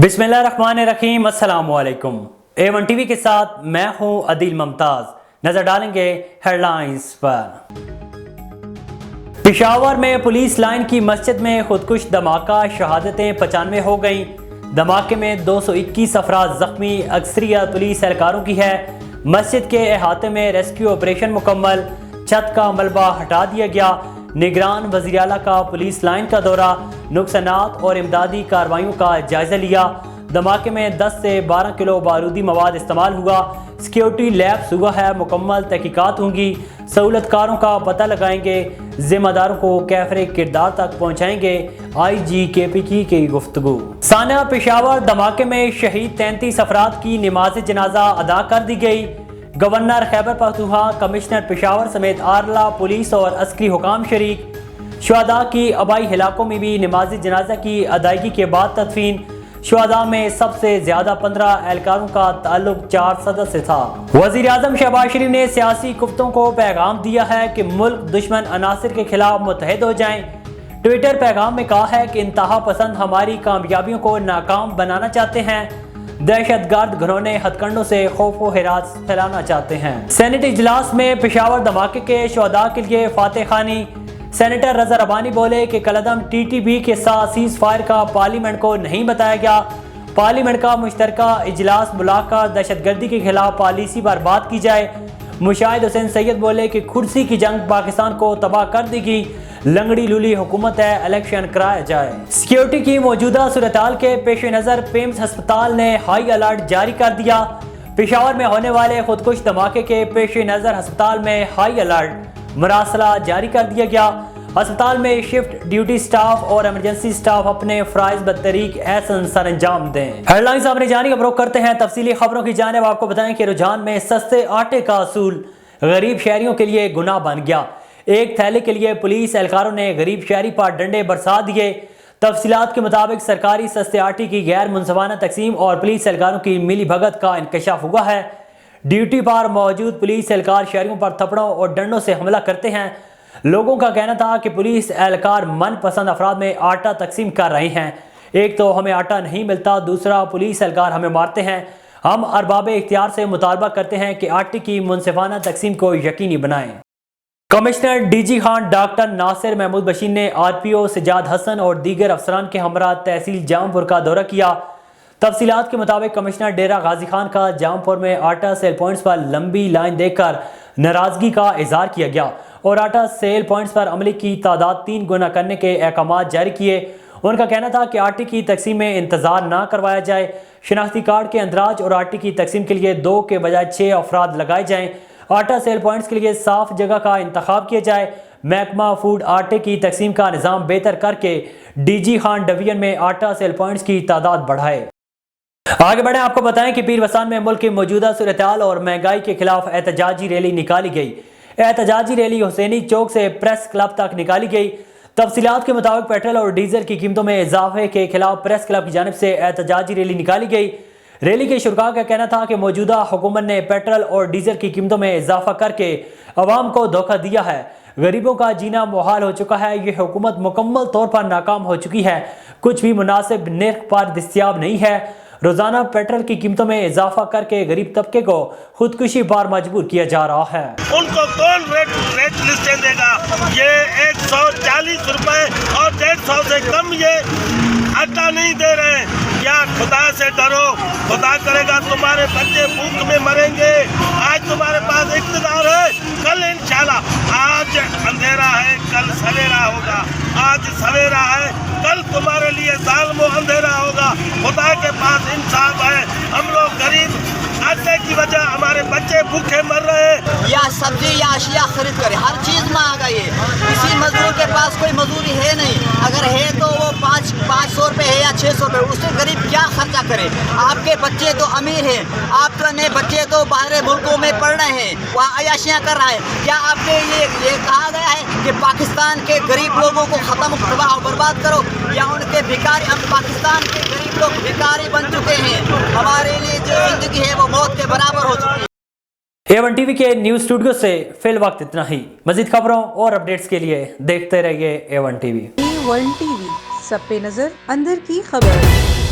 बिस्मिल्लाहिर्रहमानिर्रहीम, अस्सलाम वालेकुम। A1 टीवी के साथ मैं हूं अदील मुमताज। नजर डालेंगे हेडलाइंस पर। पेशावर में पुलिस लाइन की मस्जिद में खुदकुश धमाका, शहादतें 95 हो गई। धमाके में 221 अफराद जख्मी, अक्सरियत पुलिस एहलकारों की है। मस्जिद के अहाते में रेस्क्यू ऑपरेशन मुकम्मल, छत का मलबा हटा दिया गया। निगरान वज़ीर आला का पुलिस लाइन का दौरा, नुकसानात और इमदादी कार्रवाइयों का जायजा लिया। धमाके में 10 से 12 किलो बारूदी मवाद इस्तेमाल हुआ। सिक्योरिटी लैब्स हुआ है, मुकम्मल तहकीकात होंगी। सहूलतकारों का पता लगाएंगे, जिम्मेदारों को कैफरे किरदार तक पहुँचाएंगे। IG KPK की गुफ्तगू। साना पेशावर धमाके में शहीद 33 अफराद की नमाज जनाजा अदा कर दी गई। गवर्नर खैबर पख्तूनख्वा, कमिश्नर पेशावर समेत आरला पुलिस और अस्करी हुकाम शरीक। शुहदा की आबाई इलाकों में भी नमाज जनाजा की अदायगी के बाद तदफीन। शुहदा में सबसे ज्यादा 15 एहलकारों का ताल्लुक 4 सदस्य से था। वजीर आजम शहबाज शरीफ ने सियासी कुफ्तों को पैगाम दिया है कि मुल्क दुश्मन अनासिर के खिलाफ मुत्तहिद हो जाएं। ट्विटर पैगाम में कहा है कि इंतहा पसंद हमारी कामयाबियों को नाकाम बनाना चाहते हैं। दहशतगर्द घरोने हथकंडों से खौफ व हिरास फैलाना चाहते हैं। सेनेट इजलास में पेशावर धमाके के शुहदा के लिए फातह खानी। सेनेटर रजा रबानी बोले कि कलदम TTP के साथ सीज फायर का पार्लियामेंट को नहीं बताया गया। पार्लियामेंट का मुश्तरका इजलास बुलाकर दहशतगर्दी के खिलाफ पॉलिसी पर बात की जाए। मुशाहिद हुसैन सैयद बोले कि कुर्सी की जंग पाकिस्तान को तबाह कर देगी, लंगड़ी लूली हुकूमत है, इलेक्शन कराया जाए। सिक्योरिटी की मौजूदा सूरत-हाल के पेश नज़र पेम्स अस्पताल ने हाई अलर्ट जारी कर दिया। पेशावर में होने वाले खुदकुश धमाके के पेश नज़र अस्पताल में हाई अलर्ट मरासला जारी कर दिया गया। अस्पताल में शिफ्ट ड्यूटी स्टाफ और एमरजेंसी स्टाफ अपने फ़राइज़ बतरीक एहसन सर अंजाम दें। हेडलाइंस आपने जानी का रुख करते हैं तफसीली खबरों की जानिब। आपको बताएं कि रुझान में सस्ते आटे का असूल गरीब शहरियों के लिए गुनाह बन गया। एक थैले के लिए पुलिस एहलकारों ने गरीब शहरी पर डंडे बरसा दिए। तफसीलात के मुताबिक सरकारी सस्ते आटे की गैर मुनसफाना तकसीम और पुलिस एहलकारों की मिली भगत का इंकशाफ हुआ है। ड्यूटी पर मौजूद पुलिस एहलकार शहरियों पर थप्पड़ों और डंडों से हमला करते हैं। लोगों का कहना था कि पुलिस एहलकार मनपसंद अफराद में आटा तकसीम कर रहे हैं। एक तो हमें आटा नहीं मिलता, दूसरा पुलिस एहलकार हमें मारते हैं। हम अरबाब इख्तियार से मुतालबा करते हैं कि आटे की मुनसिफाना तकसीम को यकीनी बनाएं। Commissioner DG Khan doctor Nasir Mahmood Bashir ने RPO सजाद हसन और दीगर अफसरान के हमरा तहसील जामपुर का दौरा किया। तफसीलात के मुताबिक कमिश्नर डेरा गाजी खान का जामपुर में आटा सेल पॉइंट्स पर लंबी लाइन देखकर नाराजगी का इजहार किया गया और आटा सेल पॉइंट्स पर अमले की तादाद 3 गुना करने के अहकाम जारी किए। उनका कहना था कि आटे की तकसीम में इंतजार ना करवाया जाए। शनाख्ती कार्ड के अंदराज और आटे की तकसीम के लिए 2 के बजाय 6 अफराद लगाए जाएं। आटा सेल पॉइंट्स के लिए साफ जगह का इंतखाब किया जाए। महकमा फूड आटे की तकसीम का निज़ाम बेहतर करके DG खान डिवीजन में आटा सेल पॉइंट्स की तादाद बढ़ाए। आगे बढ़े, आपको बताएं कि पीर वसान में मुल्क की मौजूदा सूरत-हाल और महंगाई के खिलाफ एहतजाजी रैली निकाली गई। एहतजाजी रैली हुसैनी चौक से प्रेस क्लब तक निकाली गई। तफसीलात के मुताबिक पेट्रोल और डीजल की कीमतों में इजाफे के खिलाफ प्रेस क्लब की जानिब से एहतजाजी रैली निकाली गई। रैली के शुरका का कहना था कि मौजूदा हुकूमत ने पेट्रोल और डीजल की कीमतों में इजाफा करके अवाम को धोखा दिया है। गरीबों का जीना मुहाल हो चुका है। ये हुकूमत मुकम्मल तौर पर नाकाम हो चुकी है। कुछ भी मुनासिब निर्ख पर दस्तियाब नहीं है। रोजाना पेट्रोल की कीमतों में इजाफा करके गरीब तबके को खुदकुशी पर मजबूर किया जा रहा है। उनको कौन रेट लिस्टें देगा? ये 140 रुपए और 150 से कम ये आटा नहीं दे रहे हैं। क्या खुदा से डरो, खुदा करेगा तुम्हारे बच्चे भूख में मरेंगे। आज तुम्हारे पास इख्तियार है, कल इंशाल्लाह, आज अंधेरा है कल सवेरा होगा, आज सवेरा है कल तुम्हारे लिए ज़ालिम अंधेरा होगा। खुदा के पास इंसाफ है। हम लोग गरीब आटे की वजह हमारे बच्चे भूखे मर रहे हैं। या सब्जी या अशिया खरीद कर हर चीज़ महंगा गई है। किसी मजदूर के पास कोई मजदूरी है नहीं, अगर है तो वो 500 रुपये है या 600 रुपये, उससे गरीब क्या खर्चा करे। आपके बच्चे तो अमीर हैं, आपके बच्चे तो बाहर मुल्कों में पढ़ रहे हैं, वहाँ अयाशियाँ कर रहे हैं। क्या आपने ये कहा गया है कि पाकिस्तान के गरीब लोगों को ख़त्म तबाह बर्बाद करो, या उनके भिखारी? हम पाकिस्तान के गरीब लोग भिखारी बन चुके हैं। हमारे लिए जो ज़िंदगी है वो मौत के बराबर हो चुकी है। A1 टीवी के न्यूज़ स्टूडियो से फिल वक्त इतना ही। मज़ीद खबरों और अपडेट्स के लिए देखते रहिए A1 टीवी। A1 टीवी, सब पे नजर, अंदर की खबर।